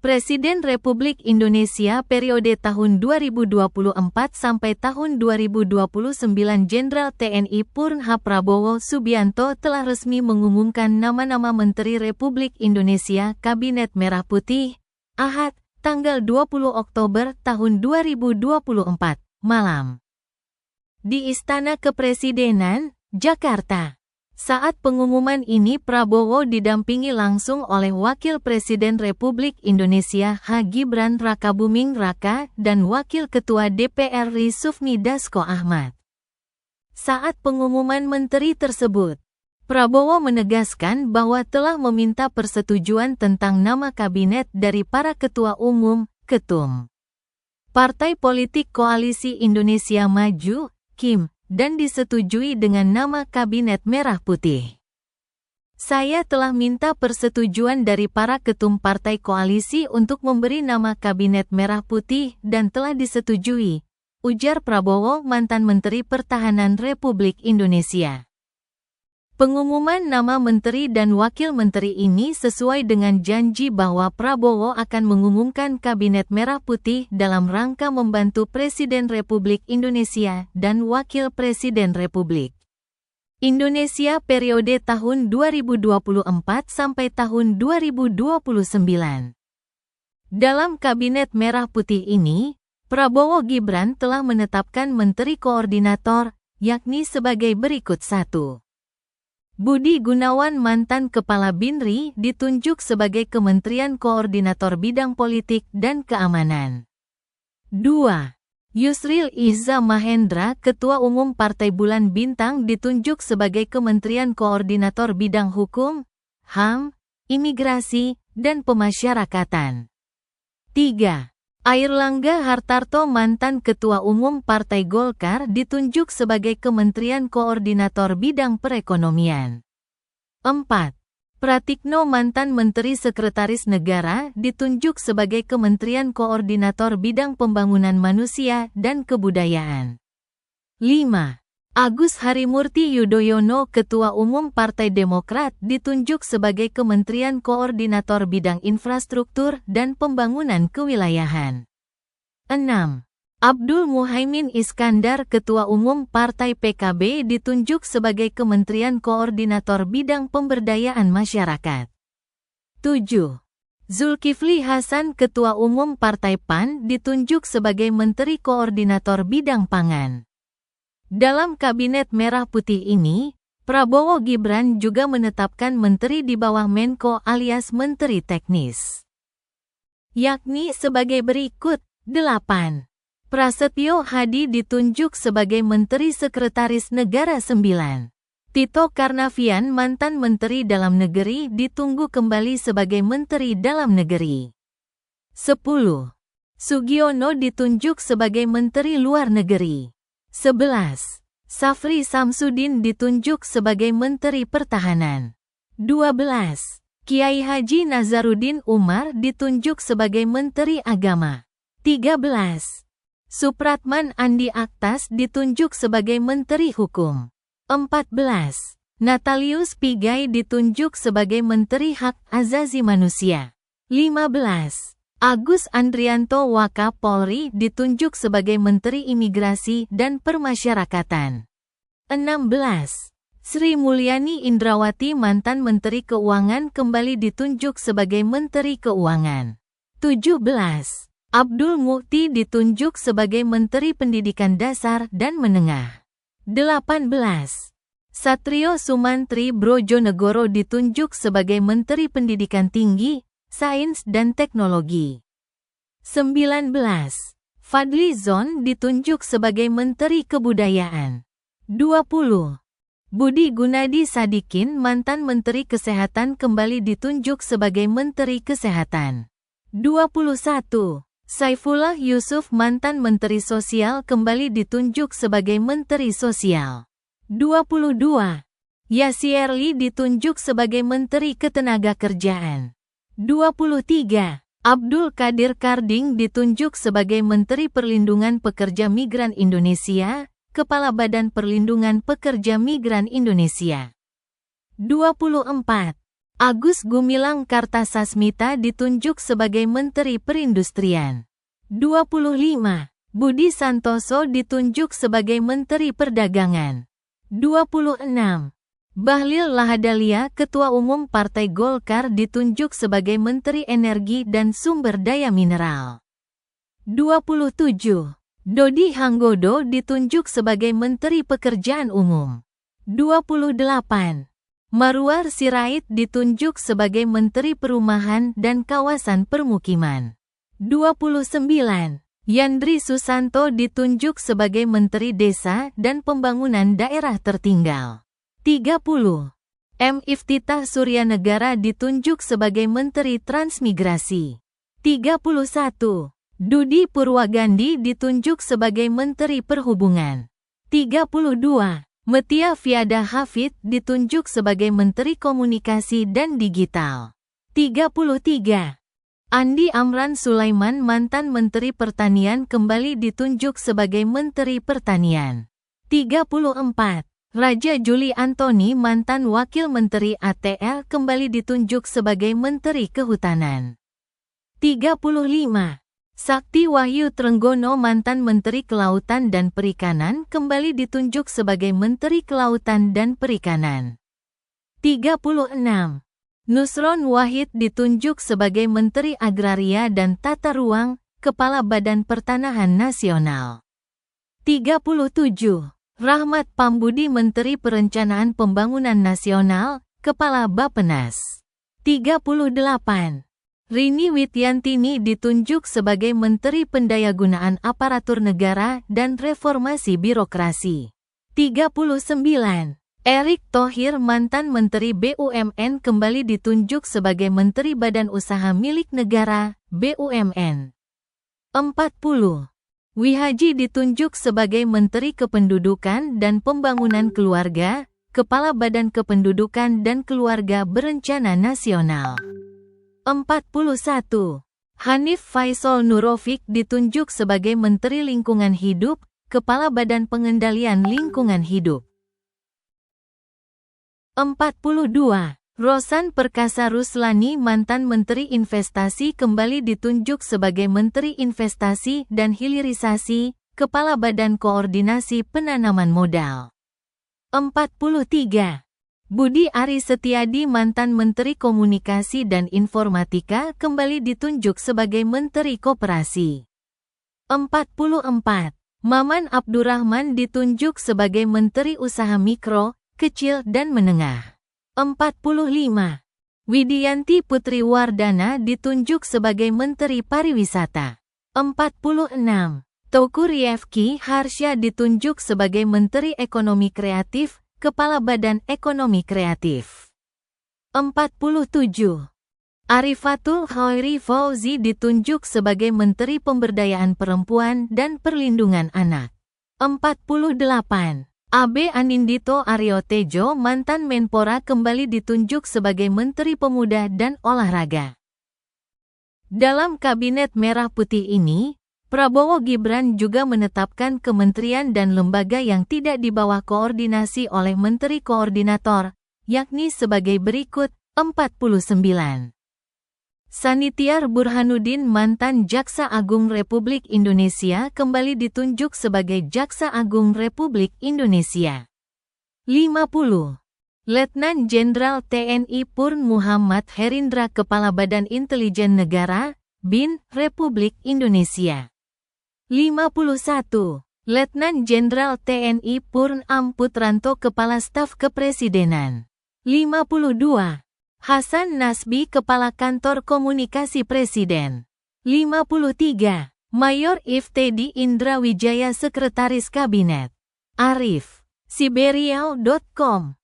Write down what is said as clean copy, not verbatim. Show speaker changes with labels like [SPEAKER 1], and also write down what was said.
[SPEAKER 1] Presiden Republik Indonesia periode tahun 2024 sampai tahun 2029 Jenderal TNI Purnha Prabowo Subianto telah resmi mengumumkan nama-nama Menteri Republik Indonesia Kabinet Merah Putih, Ahad, tanggal 20 Oktober tahun 2024, malam. Di Istana Kepresidenan, Jakarta. Saat pengumuman ini Prabowo didampingi langsung oleh Wakil Presiden Republik Indonesia H. Gibran Rakabuming Raka dan Wakil Ketua DPR RI Sufmi Dasko Ahmad. Saat pengumuman menteri tersebut, Prabowo menegaskan bahwa telah meminta persetujuan tentang nama kabinet dari para ketua umum, ketum Partai Politik Koalisi Indonesia Maju, KIM, dan disetujui dengan nama Kabinet Merah Putih. Saya telah minta persetujuan dari para ketum partai koalisi untuk memberi nama Kabinet Merah Putih dan telah disetujui, ujar Prabowo mantan Menteri Pertahanan Republik Indonesia. Pengumuman nama menteri dan wakil menteri ini sesuai dengan janji bahwa Prabowo akan mengumumkan Kabinet Merah Putih dalam rangka membantu Presiden Republik Indonesia dan Wakil Presiden Republik Indonesia periode tahun 2024 sampai tahun 2029. Dalam Kabinet Merah Putih ini, Prabowo Gibran telah menetapkan menteri koordinator, yakni sebagai berikut: 1. Budi Gunawan mantan Kepala BINRI ditunjuk sebagai Kementerian Koordinator Bidang Politik dan Keamanan. 2. Yusril Iza Mahendra Ketua Umum Partai Bulan Bintang ditunjuk sebagai Kementerian Koordinator Bidang Hukum, HAM, Imigrasi, dan Pemasyarakatan. 3. Airlangga Hartarto mantan Ketua Umum Partai Golkar ditunjuk sebagai Kementerian Koordinator Bidang Perekonomian. 4. Pratikno mantan Menteri Sekretaris Negara ditunjuk sebagai Kementerian Koordinator Bidang Pembangunan Manusia dan Kebudayaan. 5. Agus Harimurti Yudhoyono Ketua Umum Partai Demokrat ditunjuk sebagai Kementerian Koordinator Bidang Infrastruktur dan Pembangunan Kewilayahan. 6. Abdul Muhaimin Iskandar Ketua Umum Partai PKB ditunjuk sebagai Kementerian Koordinator Bidang Pemberdayaan Masyarakat. 7. Zulkifli Hasan Ketua Umum Partai PAN ditunjuk sebagai Menteri Koordinator Bidang Pangan. Dalam Kabinet Merah Putih ini, Prabowo Gibran juga menetapkan menteri di bawah Menko alias Menteri Teknis, yakni sebagai berikut: 8. Prasetyo Hadi ditunjuk sebagai Menteri Sekretaris Negara. 9. Tito Karnavian mantan Menteri Dalam Negeri ditunggu kembali sebagai Menteri Dalam Negeri. 10. Sugiono ditunjuk sebagai Menteri Luar Negeri. 11. Safri Samsudin ditunjuk sebagai Menteri Pertahanan. 12. Kiai Haji Nazaruddin Umar ditunjuk sebagai Menteri Agama. 13. Supratman Andi Aktas ditunjuk sebagai Menteri Hukum. 14. Natalius Pigai ditunjuk sebagai Menteri Hak Azazi Manusia. 15. Agus Andrianto Wakapolri ditunjuk sebagai Menteri Imigrasi dan Permasyarakatan. 16. Sri Mulyani Indrawati mantan Menteri Keuangan kembali ditunjuk sebagai Menteri Keuangan. 17. Abdul Mukti ditunjuk sebagai Menteri Pendidikan Dasar dan Menengah. 18. Satrio Sumantri Brojonegoro ditunjuk sebagai Menteri Pendidikan Tinggi, Sains dan Teknologi. 19. Fadli Zon ditunjuk sebagai Menteri Kebudayaan. 20. Budi Gunadi Sadikin mantan Menteri Kesehatan kembali ditunjuk sebagai Menteri Kesehatan. 21. Saifullah Yusuf mantan Menteri Sosial kembali ditunjuk sebagai Menteri Sosial. 22. Yasierli ditunjuk sebagai Menteri Ketenagakerjaan. 23. Abdul Qadir Karding ditunjuk sebagai Menteri Perlindungan Pekerja Migran Indonesia, Kepala Badan Perlindungan Pekerja Migran Indonesia. 24. Agus Gumilang Kartasasmita ditunjuk sebagai Menteri Perindustrian. 25. Budi Santoso ditunjuk sebagai Menteri Perdagangan. 26. Bahlil Lahadalia, Ketua Umum Partai Golkar ditunjuk sebagai Menteri Energi dan Sumber Daya Mineral. 27. Dodi Hanggodo ditunjuk sebagai Menteri Pekerjaan Umum. 28. Marwar Sirait ditunjuk sebagai Menteri Perumahan dan Kawasan Permukiman. 29. Yandri Susanto ditunjuk sebagai Menteri Desa dan Pembangunan Daerah Tertinggal. 30. M. Iftitah Suryanegara ditunjuk sebagai Menteri Transmigrasi. 31. Dudi Purwagandi ditunjuk sebagai Menteri Perhubungan. 32. Metia Fiada Hafid ditunjuk sebagai Menteri Komunikasi dan Digital. 33. Andi Amran Sulaiman, mantan Menteri Pertanian, kembali ditunjuk sebagai Menteri Pertanian. 34. Raja Juli Antoni, mantan Wakil Menteri ATR, kembali ditunjuk sebagai Menteri Kehutanan. 35. Sakti Wahyu Trenggono, mantan Menteri Kelautan dan Perikanan, kembali ditunjuk sebagai Menteri Kelautan dan Perikanan. 36. Nusron Wahid ditunjuk sebagai Menteri Agraria dan Tata Ruang, Kepala Badan Pertanahan Nasional. 37. Rahmat Pambudi, Menteri Perencanaan Pembangunan Nasional, Kepala Bappenas. 38. Rini Wityantini ditunjuk sebagai Menteri Pendayagunaan Aparatur Negara dan Reformasi Birokrasi. 39. Erick Thohir, mantan Menteri BUMN, kembali ditunjuk sebagai Menteri Badan Usaha Milik Negara, BUMN. 40. Wihaji ditunjuk sebagai Menteri Kependudukan dan Pembangunan Keluarga, Kepala Badan Kependudukan dan Keluarga Berencana Nasional. 41. Hanif Faisal Nurofik ditunjuk sebagai Menteri Lingkungan Hidup, Kepala Badan Pengendalian Lingkungan Hidup. 42. Rosan Perkasa Ruslani, mantan Menteri Investasi, kembali ditunjuk sebagai Menteri Investasi dan Hilirisasi, Kepala Badan Koordinasi Penanaman Modal. 43. Budi Ari Setiadi, mantan Menteri Komunikasi dan Informatika, kembali ditunjuk sebagai Menteri Koperasi. 44. Maman Abdurrahman ditunjuk sebagai Menteri Usaha Mikro, Kecil dan Menengah. 45. Widianti Putri Wardana ditunjuk sebagai Menteri Pariwisata. 46. Teuku Rifki Harsha ditunjuk sebagai Menteri Ekonomi Kreatif, Kepala Badan Ekonomi Kreatif. 47. Arifatul Khairi Fauzi ditunjuk sebagai Menteri Pemberdayaan Perempuan dan Perlindungan Anak. 48. AB Anindito Aryo Tejo, mantan Menpora, kembali ditunjuk sebagai Menteri Pemuda dan Olahraga. Dalam Kabinet Merah Putih ini, Prabowo Gibran juga menetapkan kementerian dan lembaga yang tidak di bawah koordinasi oleh Menteri Koordinator, yakni sebagai berikut: 49. Sanitiar Burhanuddin, mantan Jaksa Agung Republik Indonesia, kembali ditunjuk sebagai Jaksa Agung Republik Indonesia. 50. Letnan Jenderal TNI Purn Muhammad Herindra, Kepala Badan Intelijen Negara, BIN, Republik Indonesia. 51. Letnan Jenderal TNI Purn Am Putranto, Kepala Staf Kepresidenan. 52. Hasan Nasbi, Kepala Kantor Komunikasi Presiden. 53. Mayor Iftedi Indra Wijaya, Sekretaris Kabinet. Arif. Siberiau.com